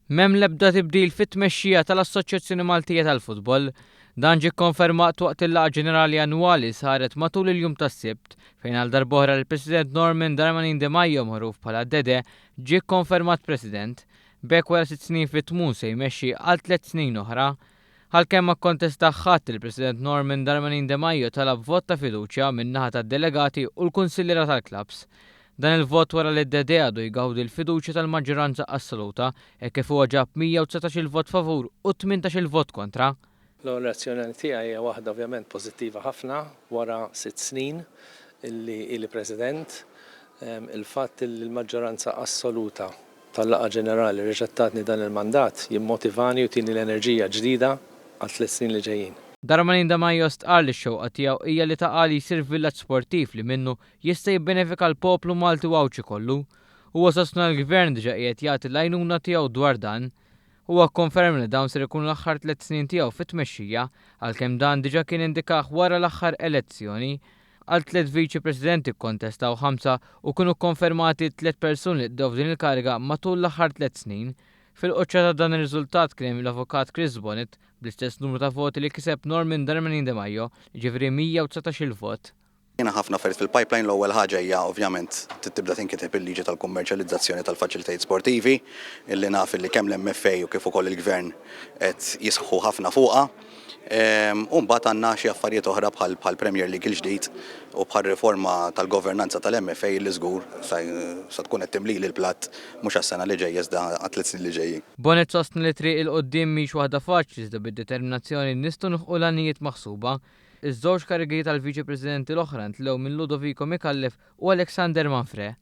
M'hemm l-ebda tibdil fit-tmexxija tal-Assoċjazzjoni Maltija tal-Futbol. Dan ġie kkonfermat waqt il-laqgħa ġenerali annwali saret matul il-jum tas-Sibt fejn għal darb'oħra l-President Norman Darmanin De Maio magħruf bħala Dede ġie kkonfermat President. B'hekk wara 6 snin fit-tmun se jmexxi għal 3 snin oħra. Għalkemm ma kkontesta ħadd il-President Norman Darmanin De Maio talab vot ta' fiduċja min-naħa tad-delegati u l-kunsilliera tal-klabs. Dan il-vot wara li d-Dede għadu jgawdi l-fiduċja tal-maġġoranza assoluta e kif huwa ġab 119 il-vot favur u 18 il-vot kontra. L-reazzjoni tiegħi hija waħda ovvjament pożittiva ħafna wara 6 snin illi President. Il-fatt li l-maġġoranza assoluta tal-laqgħa ġenerali riġettatni dan il-mandat jimmotivani u tieni l-enerġija ġdida għal 3 snin li ġejjin. Darmanin De Maio stqar li x-xewqa tiegħu hija li taqali jsir villaġġ sportiv li minnu jista' jibbenefika l-poplu Malti wawċi kollu. Huwa sostna l-Gvern diġà qiegħed jagħti l-għajnuna tiegħu dwar dan. Huwa kkonferm li dawn ser ikunu l-aħħar 3 snin tiegħu fit-tmexxija għalkemm dan diġà kien indikah wara l-aħħar elezzjoni. Għal 3 viċi presidenti kkontestaw 5 u kienu kkonfermati 3 persuni li bdew din il-kariga matul l-aħħar 3 snin. Fil-qoċċa ta' dan ir-riżultat kien hemm l-avukat Chris Bonnet bl-istess numru ta' voti li kiseb Norman Darmanin De Maio, jiġifieri 119 il-vot. Jiena ħafna affarijiet fil-pipeline l-ewwel ħaġa hija ovvjament tibda tinkiteb il-liġi tal-kummerċjalizzazzjoni tal-faċilitajiet sportivi illi naf illi kemm l-MFA u kif ukoll il-Gvern qed jisħħu ħafna fuqha. U mbagħad għandna xi affarijiet oħra bħal Premier League il-ġdid u bħal riforma tal-governanza tal-MFA li żgur sa tkun qed timlili l-platt mhux għas-sena li ġejja iżda għat-3 snin li ġejjin. Bonnet sostna li triq il-qoddim mhix waħda faċli iżda bid-determinazzjoni nistgħu nilħqu l-għanijiet maħsuba. Iż-żewġ karigi tal-Viċi Presidenti l-oħra ntlew minn Ludovico Mikallef u Alexander Manfre.